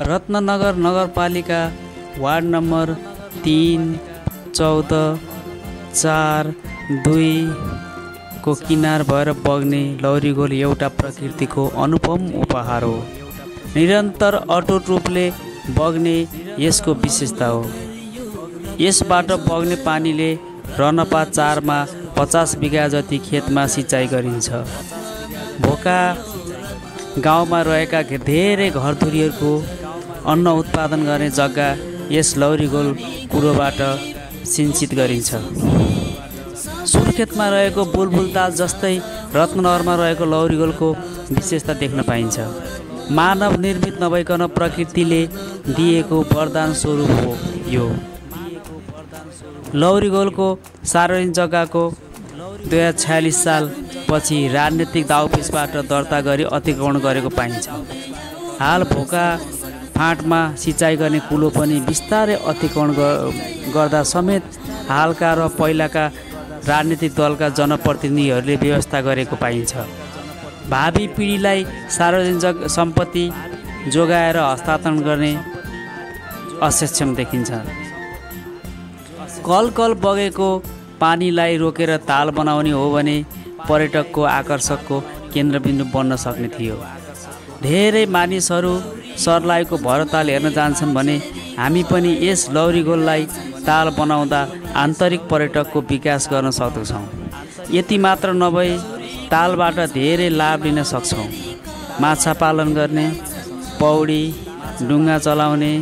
रत्ननगर नगरपालिका ward number 3, 14, 4, 2 को किनार भएर बग्ने लौरीगोल एउटा प्रकृतिको अनुपम उपहार हो। निरन्तर अटुट रूपले बग्ने यसको विशेषता हो। यसबाट बग्ने पानीले रनपा 4 मा 50 बिघा जति खेतमा सिँचाइ गरिन्छ। भोका गाउँमा रहेका धेरै घरधुरीहरूको अन्न उत्पादन गर्ने जग्गा यस लौरीगोल कुरोबाट सिंचित गरिन्छ। सुर्खेतमा रहेको बुलबुल ताल जस्तै रत्ननगरमा रहेको लौरीगोलको विशेषता देख्न पाइन्छ। मानव निर्मित नभइकन प्रकृतिले दिएको वरदान स्वरूप हो यो। लौरीगोलको सार्वजनिक जग्गाको 2046 साल पछि राजनीतिक दाउपेचबाट दर्ता गरी अतिक्रमण गरेको पाइन्छ। हाल भोका फाँटमा सिँचाइ गर्ने कुलो पनि बिस्तारै अतिक्रमण गर्दा समेत हालका र पहिलाका राजनीतिक दलका जनप्रतिनिधिहरूले व्यवस्था गरेको पाइन्छ। भावी पिँढीलाई सार्वजनिक सम्पत्ति जोगाएर हस्तान्तरण गर्ने असक्षम देखिन्छ। कल बगेको पानीलाई रोकेर ताल बनाउने हो भने पर्यटकको आकर्षकको केन्द्रबिन्दु बन्न सक्ने थियो। धेरै मानिसहरू सर्लाहीको भरताल हेर्न जान्छन् भने हामी पनि यस लौरीगोललाई ताल बनाउँदा आन्तरिक पर्यटकको विकास गर्न सक्दछौँ। यति मात्र नभई तालबाट धेरै लाभ लिन सक्छौँ। माछा पालन गर्ने, पौडी, डुङ्गा चलाउने,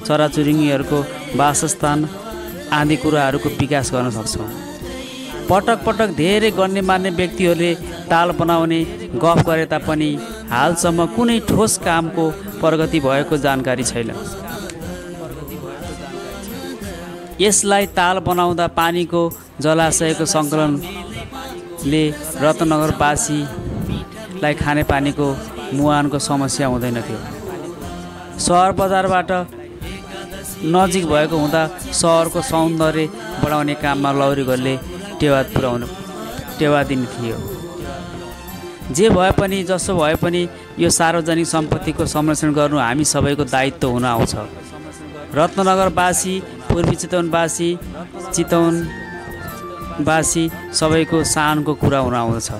चराचुरुङ्गीहरूको वासस्थान आदि कुराहरूको विकास गर्न सक्छौँ। पटक पटक धेरै गण्यमान्य व्यक्तिहरूले ताल बनाउने गफ गरे तापनि हालसम्म कुनै ठोस कामको प्रगति भएको जानकारी छैन। यसलाई ताल बनाउँदा पानीको जलाशयको सङ्कलनले रत्ननगरवासीलाई खानेपानीको मुहानको समस्या हुँदैन थियो। सहर बजारबाट नजिक भएको हुँदा सहरको सौन्दर्य बढाउने काममा लौरीगोलले टेवा दिने थियो। जे भए पनि जसो भए पनि यो सार्वजनिक सम्पत्तिको संरक्षण गर्नु हामी सबैको दायित्व हुन आउँछ। रत्ननगरवासी, पूर्वी चितवनवासी, चितवनवासी सबैको सानको कुरा हुन आउँछ।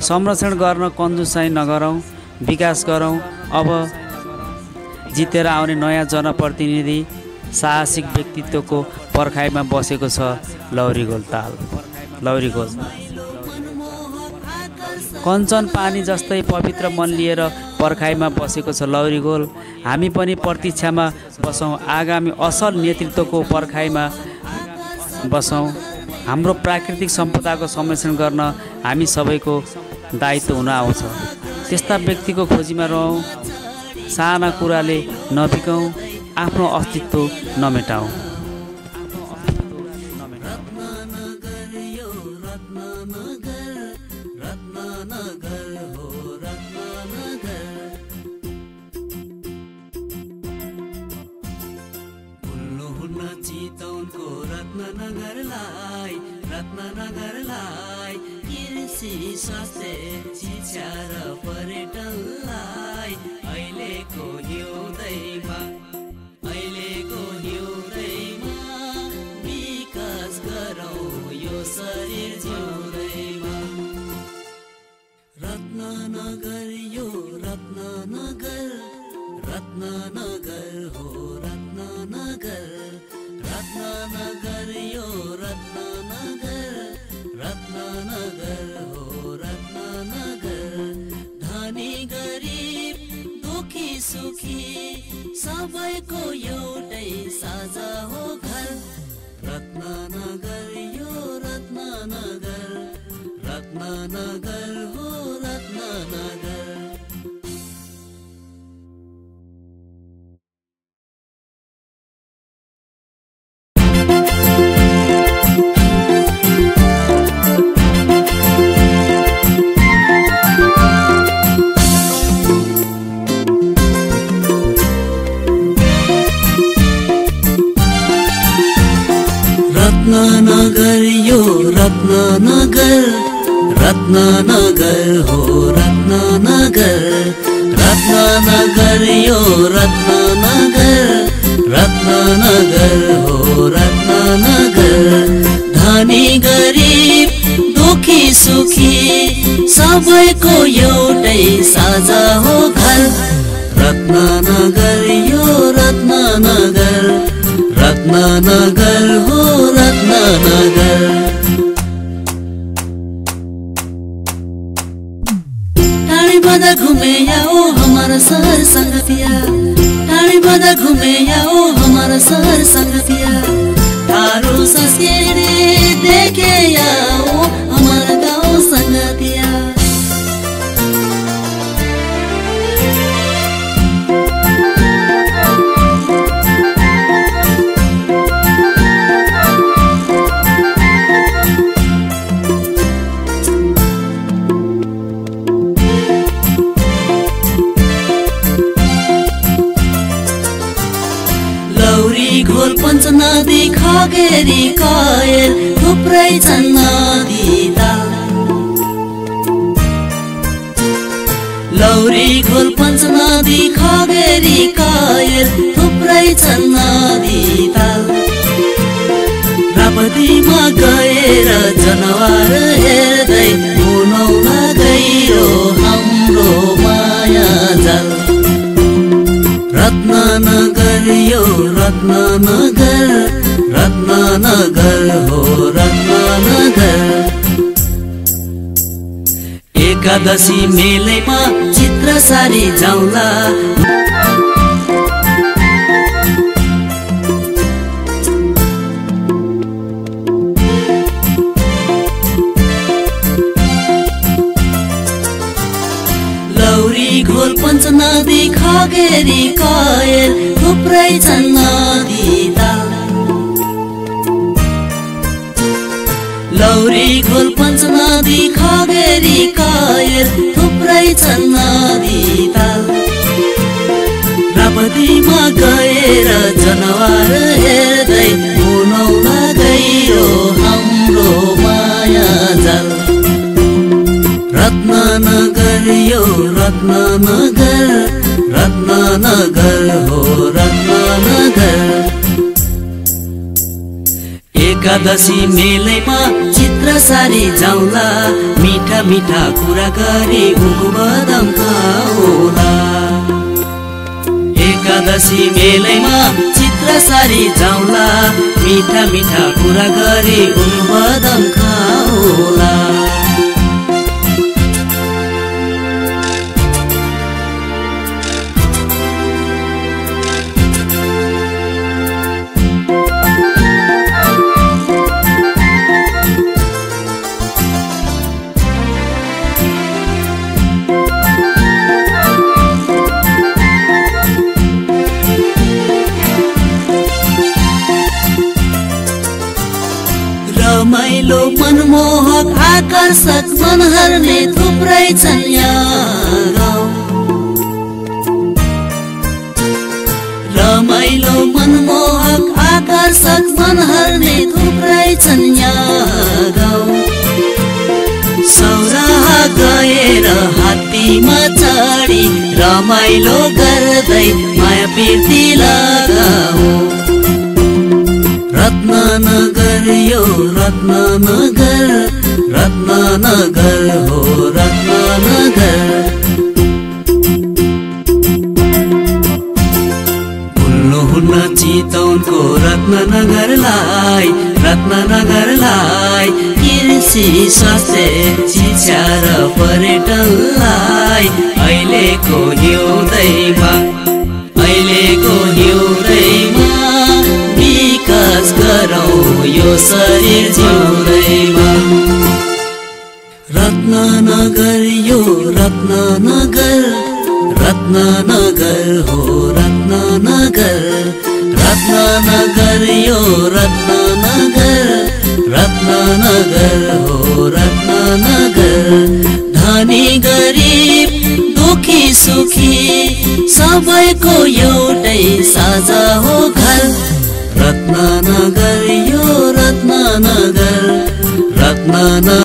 संरक्षण गर्न कन्जुसाइ नगरौँ, विकास गरौँ। अब जितेर आउने नयाँ जनप्रतिनिधि साहसिक व्यक्तित्वको पर्खाइमा बसेको छ लौरीगोल ताल। लौरीगोल कञ्चन पानी जस्तै पवित्र मन लिएर पर्खाइमा बसेको छ लौरीगोल। हामी पनि प्रतीक्षामा बसौँ, आगामी असल नेतृत्वको पर्खाइमा बसौँ। हाम्रो प्राकृतिक सम्पदाको संरक्षण गर्न हामी सबैको दायित्व हुन आउँछ। त्यस्ता व्यक्तिको खोजीमा रहौँ, साना कुराले नबिकौँ, आफ्नो अस्तित्व नमेटाउँ। रत्ननगरलाई कृषि, स्वास्थ्य, शिक्षा र पर्यटनलाई अहिलेको हिउँदैमा विकास गरौँ यो शरीर जिउँदैमा। रत्ननगर यो रत्ननगर, रत्ननगर हो रत्ननगर, रत्ननगर यो रत्ननगर, रत्ननगर हो रत्ननगर। धनी गरिब, दुखी सुखी सबैको एउटै साझा हो घर। रत्ननगर यो रत्ननगर, रत्ननगर हो रत्ननगर। रत्ननगर यो रत्ननगर, रत्ननगर हो रत्ननगर, रत्ननगर रत्ननगर यो रत्ननगर रत्ननगर हो रत्ननगर धनी गरिब दुखी सुखी सबैको एउटै साझा हो घर रत्ननगर यो रत्ननगर रत्ननगर हो रत्ननगर टाढी बदा घुमे आओ हमारा शहर संगतिया टाढी बदा घुमे आओ हमारा शहर संगतिया थारू सस्केरे देखे आओ हमारा गाउँ संगतिया घोल पञ्च नदी खगेरी कायल थुप्रै छन् नदी ताल लौरी घोल पञ्च नदी खगेरी कायल थुप्रै छन् नदी ताल रापतीमा गएर जनावर हेर्दै मुनौमा गइरो हाम्रो माया जाल रत्ननगर यो रत्ननगर रत्ननगर हो रत्ननगर एकादशी मेलैमा चित्र सारी जाउँला घोल पञ्च नदी खगेरी कायल थुप्रै छन् नदी ताल लौरी घोल पञ्च नदी खगेरी कायल थुप्रै छन् नदी ताल रापतीमा गएर जनावर हेर्दै मुनौमा गइरो हाम्रो माया जाल रत्ननगर यो रत्ननगर रत्ननगर हो रत्ननगर एकादशी मेलैमा चित्र सारी जाउँला मिठा मिठा कुरा गरी उगुबदम खाउला एकादशी मेलैमा चित्र सारी जाउँला मिठा मिठा कुरा गरी उगुबदम खाउला रमाइलो मनमोहक आकर्षक मनहर्ने थुप्रै छन् यहाँ गाउँ रमाइलो मनमोहक आकर्षक मनहर्ने थुप्रै छन् यहाँ गाउँ सौराहा गएर हात्तीमा चढी रमाइलो गर्दै माया प्रीति लगाऊ रत्ननगर यो रत्ननगर रत्ननगर हो रत्ननगर भुल्नुहुन्न चितवनको रत्ननगरलाई रत्ननगरलाई कृषि स्वास्थ्य शिक्षा र पर्यटनलाई अहिलेको हिउँदैमा विकास गरौँ यो शरीर जिउँदैमा रत्ननगर यो रत्ननगर रत्ननगर हो रत्ननगर रत्ननगर यो रत्ननगर रत्ननगर हो रत्ननगर धनी गरिब दुखी सुखी सबैको एउटै साझा हो घर रत्ननगर यो रत्ननगर रत्ननगर